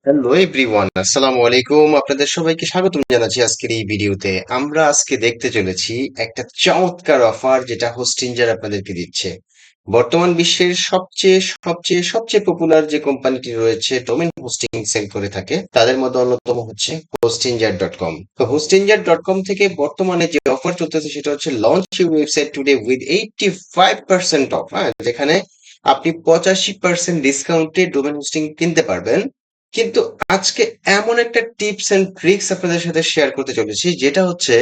Hello everyone, আসসালামু আলাইকুম। আপনাদের সবাইকে স্বাগতম জানাচ্ছি আজকের এই ভিডিওতে। আমরা আজকে দেখতে চলেছি একটা চমৎকার অফার যেটা হোস্টিঞ্জার আপনাদেরকে দিচ্ছে। বর্তমান বিশ্বের সবচেয়ে সবচেয়ে সবচেয়ে পপুলার যে কোম্পানিটি রয়েছে ডোমেন হোস্টিং সেল করে থাকে তাদের মধ্যে অন্যতম হচ্ছে hostingjar.com। তো hostingjar.com থেকে বর্তমানে যে অফার চলতেছে সেটা হচ্ছে launch your website today with 85% of, হ্যাঁ, যেখানে আপনি 85% ডিসকাউন্টে ডোমেন হোস্টিং কিনতে পারবেন। কিন্তু আজকে এমন একটা টিপস এন্ড ট্রিক্স আপনাদের সাথে শেয়ার করতে চলেছি, যেটা হচ্ছে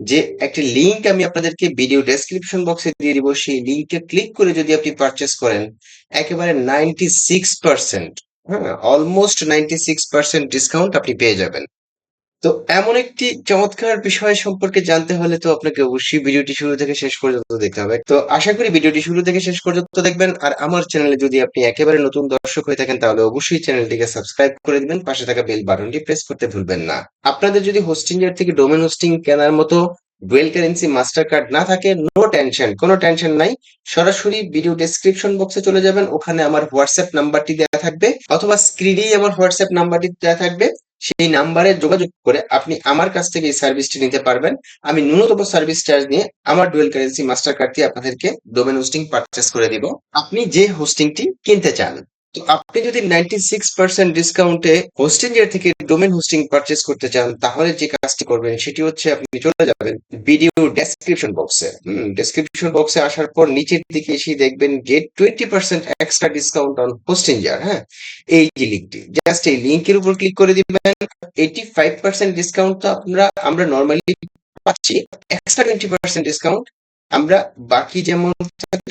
যে একটি লিংক আমি আপনাদেরকে ভিডিও ডেসক্রিপশন বক্সে দিয়ে দিব। সেই লিংকে ক্লিক করে যদি আপনি পারচেস করেন, একেবারে 96%, হ্যাঁ, অলমোস্ট 96% ডিসকাউন্ট আপনি পেয়ে যাবেন। তো এমন একটি চমৎকার বিষয় সম্পর্কে জানতে হলে তো আপনাকে অবশ্যই ভিডিওটি শুরু থেকে শেষ পর্যন্ত দেখতে হবে। তো আশা করি ভিডিওটি শুরু থেকে শেষ পর্যন্ত দেখবেন। আর আমার চ্যানেলে যদি আপনি একেবারে নতুন দর্শক হয়ে থাকেন তাহলে অবশ্যই চ্যানেলটিকে সাবস্ক্রাইব করে দিবেন, পাশে থাকা বেল বাটনটি প্রেস করতে ভুলবেন না। আপনাদের যদি হোস্টিংয়ের থেকে ডোমেন হোস্টিং কেনার মতো ডুয়েল কারেন্সি মাস্টার কার্ড না থাকে, নো টেনশন, কোনো টেনশন নাই। সরাসরি ভিডিও ডেসক্রিপশন বক্সে চলে যাবেন, ওখানে আমার হোয়াটসঅ্যাপ নাম্বারটি দেওয়া থাকবে, অথবা স্ক্রিনেই আমার হোয়াটসঅ্যাপ নাম্বারটি দেওয়া থাকবে। সেই নাম্বারে যোগাযোগ করে আপনি আমার কাছ থেকে এই সার্ভিসটি নিতে পারবেন। আমি ন্যূনতম সার্ভিস চার্জ নিয়ে আমার ডুয়েল কারেন্সি মাস্টার কার্ড দিয়ে আপনাদেরকে ডোমেন হোস্টিং পারচেস করে দিব, আপনি যে হোস্টিংটি কিনতে চান। তো আপনি যদি 96% ডিসকাউন্টে হোস্টিং এর থেকে ডোমেন হোস্টিং পারচেস করতে চান, তাহলে যে কাজটি করবেন সেটি হচ্ছে আপনি চলে যাবেন ভিডিও ডেসক্রিপশন বক্সে। ডেসক্রিপশন বক্সে আসার পর নিচের দিকে এসে দেখবেন get 20% extra discount on hosting. হ্যাঁ, এই যে লিঙ্কটি, জাস্ট এই লিঙ্কের উপর ক্লিক করে দিবেন। 85% ডিসকাউন্ট তো আমরা নর্মালি পাচ্ছি, এক্সট্রা 20% ডিসকাউন্ট আমরা বাকি যেমন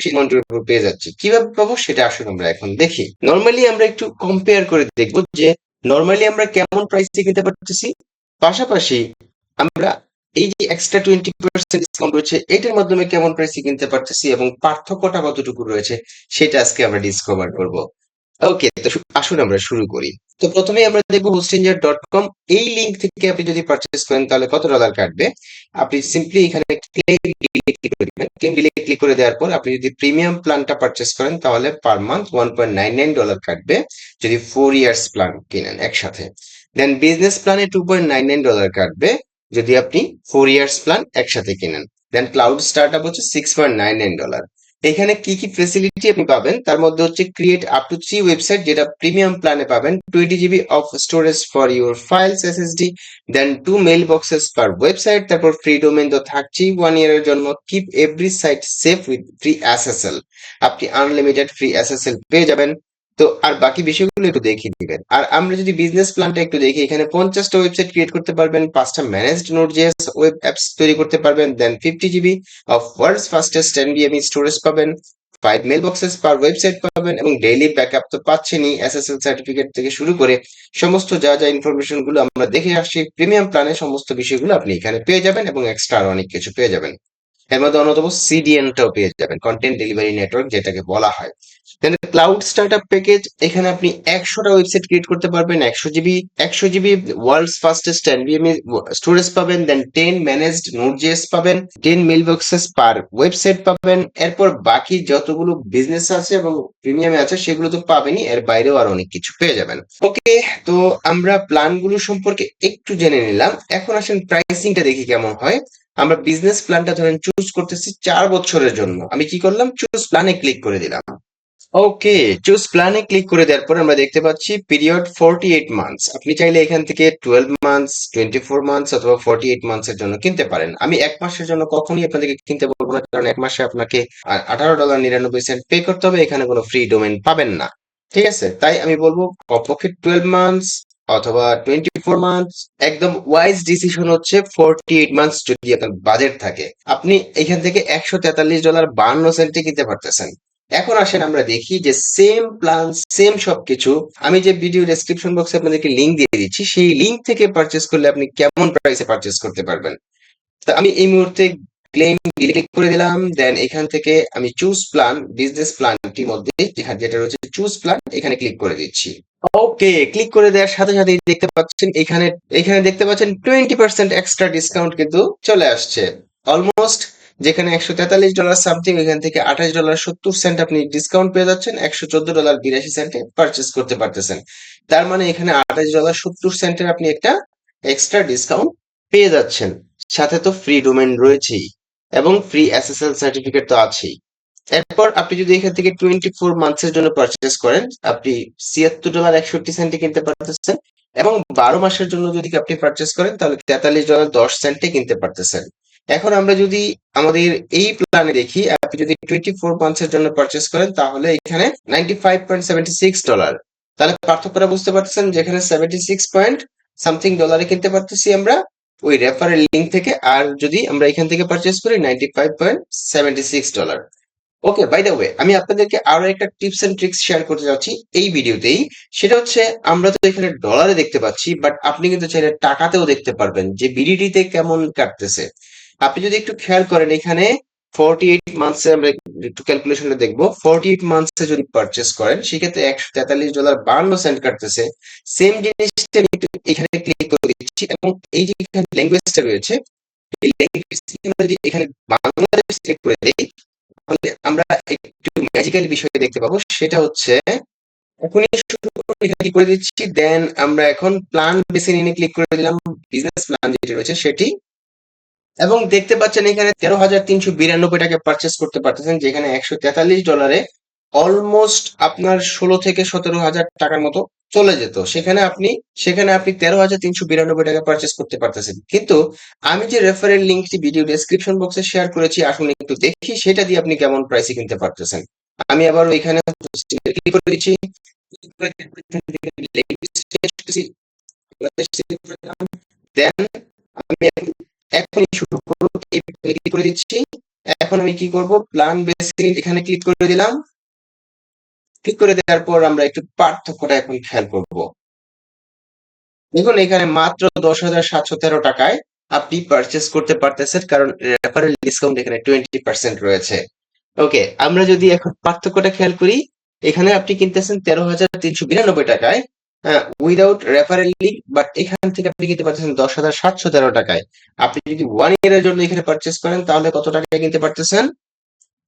সেই অ্যামাউন্টের উপর পেয়ে যাচ্ছি। কিভাবে পাবো সেটা আসুন আমরা এখন দেখি। নর্মালি আমরা একটু কম্পেয়ার করে দেখবো যে নর্মালি আমরা কেমন প্রাইসে কিনতে পারতেছি, পাশাপাশি আমরা এই যে এক্সট্রা 20% ডিসকাউন্ট রয়েছে এটার মাধ্যমে কেমন প্রাইসে কিনতে পারতেছি এবং পার্থক্যটা কতটুকু রয়েছে সেটা আজকে আমরা ডিসকভার করব। ওকে, তো আসুন আমরা শুরু করি। তো প্রথমেই আমরা দেখবো hostinger.com। এই লিংক থেকে আপনি যদি পারচেস করেন তাহলে কত ডলার কাটবে। আপনি সিম্পলি এখানে ক্লেম ডিলে ক্লিক করে দিবেন। ক্লেম ডিলে ক্লিক করে দেওয়ার পর আপনি যদি প্রিমিয়াম প্ল্যানটা পারচেস করেন তাহলে পার মান্থ $1.99 কাটবে যদি 4 ইয়ার্স প্ল্যান কিনেন একসাথে। দেন বিজনেস প্ল্যানে $2.99 কাটবে যদি আপনি 4 ইয়ার্স প্ল্যান একসাথে কিনেন। দেন ক্লাউড স্টার্টআপ হচ্ছে $6.99। এখানে কি কি ফেসিলিটি আপনি পাবেন তার মধ্যে হচ্ছে ক্রিয়েট আপ টু 3 ওয়েবসাইট, যেটা প্রিমিয়াম প্ল্যানে পাবেন, 20 GB of storage for your files SSD, then 2 mail boxes per website, তারপর ফ্রি ডোমেইন তো থাকছেই 1 ইয়ারের জন্য, keep every site safe with free SSL. আপনি আনলিমিটেড ফ্রি এসএসএল পেয়ে যাবেন। তো আর বাকি বিষয়গুলো একটু দেখিয়ে দিবেন। আর আমরা যদি বিজনেস প্ল্যানটা একটু দেখি, এখানে 50টা ওয়েবসাইট ক্রিয়েট করতে পারবেন, 5টা ম্যানেজড নোড.js ওয়েব অ্যাপস তৈরি করতে পারবেন, then 50 GB of world's fastest NVMe storage পাবেন, 5 মেল বক্সেস পার ওয়েবসাইট পাবেন, এবং ডেইলি ব্যাকআপ তো পাচ্ছেনই, এসএসএল সার্টিফিকেট থেকে শুরু করে সমস্ত যা যা ইনফরমেশন গুলো আমরা দেখে আসছি প্রিমিয়াম প্ল্যানে, সমস্ত বিষয়গুলো আপনি এখানে পেয়ে যাবেন এবং এক্সট্রা আরো অনেক কিছু পেয়ে যাবেন। এর মধ্যে অন্যতম সিডিএনটাও পেয়ে যাবেন, কন্টেন্ট ডেলিভারি নেটওয়ার্ক যেটাকে বলা হয়। ক্লাউড স্টার্টআপ প্যাকেজ, এখানে আপনি 100টা ওয়েবসাইট ক্রিয়েট করতে পারবেন, 100 GB world's fastest NVMe storage পাবেন, দেন 10 ম্যানেজড নোড.js পাবেন, 10 মেল বক্সেস পার ওয়েবসাইট পাবেন। এরপর বাকি যতগুলো বিজনেস আছে এবং প্রিমিয়ামে আছে সেগুলো তো পাবেনই, এর বাইরেও আর অনেক কিছু পেয়ে যাবেন। ওকে, তো আমরা প্ল্যানগুলো সম্পর্কে একটু জেনে নিলাম। এখন আসেন প্রাইসিংটা দেখি কেমন হয়। আমরা বিজনেস প্ল্যানটা ধরেন চুজ করতেছি 4 বছরের জন্য। আমি কি করলাম, চুজ প্ল্যানে ক্লিক করে দিলাম। ওকে, চুজ প্ল্যানে ক্লিক করে দেওয়ার পর আমরা দেখতে পাচ্ছি পিরিয়ড 48 মান্থস। আপনি চাইলে এখান থেকে 12 মান্থস, 24 মান্থস অথবা 48 মান্থস এর জন্য কিনতে পারেন। আমি 1 মাসের জন্য কখনই আপনাদেরকে কিনতে বলবো না, কারণ 1 মাসে আপনাকে $18.99 পে করতে হবে, এখানে কোনো ফ্রি ডোমেন পাবেন না। ঠিক আছে, তাই আমি বলবো কমপক্ষে 12 মান্থস অথবা 24 মান্থস। একদম ওয়াইজ ডিসিশন হচ্ছে 48 মান্থস যদি আপনার বাজেট থাকে। আপনি এখান থেকে $143.52 কিনতে পারতেছেন। এখন আসেন আমরা দেখি যে সেম প্ল্যান সেম সবকিছু আমি যে ভিডিও ডেসক্রিপশন বক্সে আপনাদেরকে লিংক দিয়ে দিচ্ছি, সেই লিংক থেকে পারচেস করলে আপনি কেমন প্রাইসে পারচেস করতে পারবেন। তো আমি এই মুহূর্তে ক্লেম ক্লিক করে দিলাম। দেন এখান থেকে আমি চুজ প্ল্যান, বিজনেস প্ল্যানটির মধ্যে যেটা রয়েছে চুজ প্ল্যান, এখানে ক্লিক করে দিচ্ছি। ওকে, ক্লিক করে দেওয়ার সাথে সাথে দেখতে পাচ্ছেন এখানে এখানে দেখতে পাচ্ছেন 20% এক্সট্রা ডিসকাউন্ট কিন্তু চলে আসছে। অলমোস্ট যেখানে $143 সামথিং, এখান থেকে $28.70 আপনি ডিসকাউন্ট পেয়ে যাচ্ছেন, $114.82 পারচেস করতে পারতেছেন। তার মানে এখানে $28.70 আপনি একটা এক্সট্রা ডিসকাউন্ট পেয়ে যাচ্ছেন। সাথে তো ফ্রি ডোমেন রয়েছেই এবং ফ্রি এসএসএল সার্টিফিকেট তো আছেই। এরপর আপনি যদি এখান থেকে 24 মান্থসের জন্য পারচেস করেন, আপনি $76.61 কিনতে পারতেছেন, এবং 12 মাসের জন্য যদি আপনি পারচেস করেন তাহলে $43.10 কিনতে পারতেছেন। এখন আমরা যদি আমাদের এই প্ল্যানে দেখি, আপনি যদি 24 মান্থসের জন্য পারচেস করেন তাহলে এখানে $95.76, তাহলে পার্থক্যটা বুঝতে পারতেছেন, যেখানে 76 পয়েন্ট সামথিং ডলারে কিনতে পারতেছি আমরা ওই রেফারেল লিঙ্ক থেকে, আর যদি আমরা এখান থেকে পারচেস করি $95.76। ওকে, বাই দ্য ওয়ে, আমি আপনাদেরকে আরো একটা টিপস এন্ড ট্রিক্স শেয়ার করতে যাচ্ছি এই ভিডিওতেই। সেটা হচ্ছে, আমরা তো এখানে ডলারে দেখতে পাচ্ছি, বাট আপনি কিন্তু চাইলে টাকাতেও দেখতে পারবেন যে বিডিটিতে কেমন কাটতেছে। আপনি যদি একটু খেয়াল করেন, এখানে 48 মান্থসে আমরা একটু ক্যালকুলেশনটা দেখবো। 48 মান্থসে যদি পারচেস করেন সেক্ষেত্রে $143.52 কাটতেছে। সেম জিনিসটা আমি একটু এখানে ক্লিক করে দিচ্ছি, এবং এই যে এখানে ল্যাঙ্গুয়েজটা রয়েছে, এই ল্যাঙ্গুয়েজ যদি এখানে বাংলাদেশ সিলেক্ট করে দেই, তাহলে আমরা একটু ম্যাজিক্যাল বিষয় দেখতে পাবো। সেটা হচ্ছে, এখনই শুরু করে এখানে ক্লিক করে দিচ্ছি, দেন আমরা এখন প্ল্যান বেছে নিয়ে ক্লিক করে দিলাম, বিজনেস প্ল্যান যেটি রয়েছে সেটি, এবং দেখতে পাচ্ছেন এখানে $13,392 পারচেস করতে পারতেছেন, যেখানে $143 অলমোস্ট আপনার 16 থেকে 17 হাজার টাকার মতো চলে যেত। সেখানে আপনি $13,392 পারচেস করতে পারতেছেন। কিন্তু আমি যে রেফারেল লিঙ্কটি ভিডিও ডেসক্রিপশন বক্সে শেয়ার করেছি, আসুন একটু দেখি সেটা দিয়ে আপনি কেমন প্রাইসে কিনতে পারতেছেন। আমি আবার ওইখানে ক্লিক করে দিচ্ছি, দেন আমি এখনই শুরু করব, ক্লিক করে দিচ্ছি। এখন আমি কি করব, প্ল্যান বেসিক এখানে ক্লিক করে দিলাম। ক্লিক করে দেওয়ার পর আমরা একটু পার্থক্যটা এখন খেয়াল করব। দেখুন এখানে মাত্র $10,713 আপনি পারচেস করতে পারতেছেন, কারণ রেফারেল ডিসকাউন্ট এখানে 20% রয়েছে। ওকে, আমরা যদি এখন পার্থক্যটা খেয়াল করি, এখানে আপনি কিনতেছেন $13,392 উইদাউট রেফারেল লিঙ্ক, বাট এখান থেকে আপনি কিনতে পারতেছেন $10,713। আপনি যদি 1 ইয়ারের জন্য এখানে পারচেস করেন তাহলে কত টাকায় কিনতে পারতেছেন?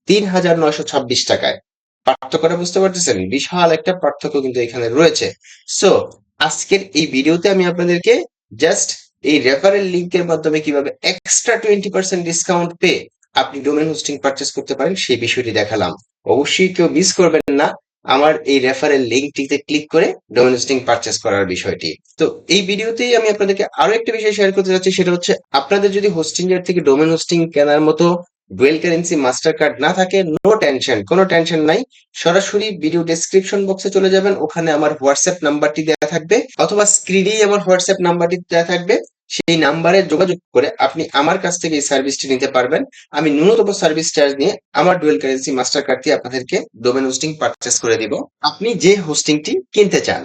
$3,926। পার্থক্যটা বুঝতে পারতেছেন? বিশাল একটা পার্থক্য কিন্তু এখানে রয়েছে। সো আজকের এই ভিডিওতে আমি আপনাদেরকে জাস্ট এই রেফারেল লিংকের মাধ্যমে কিভাবে এক্সট্রা 20% ডিসকাউন্ট পেয়ে আপনি ডোমেন হোস্টিং পারচেস করতে পারেন সেই বিষয়টি দেখালাম। অবশ্যই কেউ মিস করবেন না আমার এই রেফারেল লিংকটিতে ক্লিক করে ডোমেন হোস্টিং পারচেস করার বিষয়টি। তো এই ভিডিওতেই আমি আপনাদেরকে আরো একটা বিষয় শেয়ার করতে যাচ্ছি, সেটা হচ্ছে, আপনাদের যদি হোস্টিং এর থেকে ডোমেন হোস্টিং কেনার মতো ডুয়েল কারেন্সি মাস্টার কার্ড না থাকে, নো টেনশন, কোনো টেনশন নাই। সরাসরি ভিডিও ডেসক্রিপশন বক্সে চলে যাবেন, ওখানে আমার হোয়াটসঅ্যাপ নাম্বারটি দেওয়া থাকবে, অথবা স্ক্রিনেই আমার হোয়াটসঅ্যাপ নাম্বারটি দেওয়া থাকবে। সেই নাম্বারে যোগাযোগ করে আপনি আমার কাছ থেকে এই সার্ভিসটি নিতে পারবেন। আমি ন্যূনতম সার্ভিস চার্জ নিয়ে আমার ডুয়েল কারেন্সি মাস্টার কার্ড দিয়ে আপনাদেরকে ডোমেন হোস্টিং পারচেস করে দিব, আপনি যে হোস্টিংটি কিনতে চান।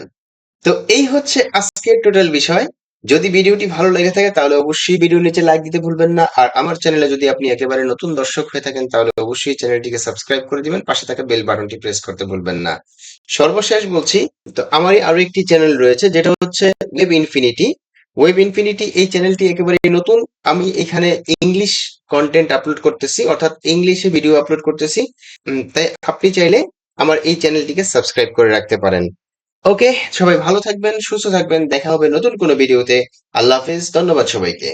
তো এই হচ্ছে আজকের টোটাল বিষয়। যদি ভিডিওটি ভালো লেগে থাকে তাহলে অবশ্যই ভিডিওর নিচে লাইক দিতে ভুলবেন না, আর আমার চ্যানেলে যদি আপনি একেবারে নতুন দর্শক হয়ে থাকেন তাহলে অবশ্যই চ্যানেলটিকে সাবস্ক্রাইব করে দিবেন, পাশে থাকা বেল বাটনটি প্রেস করতে ভুলবেন না। সর্বশেষ বলছি, তো আমারই আরো একটি চ্যানেল রয়েছে যেটা হচ্ছে ওয়েব ইনফিনিটি। ওয়েব ইনফিনিটি এই চ্যানেলটি একেবারে নতুন। আমি এখানে ইংলিশ কন্টেন্ট আপলোড করতেছি, অর্থাৎ ইংলিশে ভিডিও আপলোড করতেছি। তাই আপনি চাইলে আমার এই চ্যানেলটিকে সাবস্ক্রাইব করে রাখতে পারেন। ওকে, সবাই ভালো থাকবেন, সুস্থ থাকবেন, দেখা হবে নতুন কোনো ভিডিওতে। আল্লাহ হাফেজ, ধন্যবাদ সবাইকে।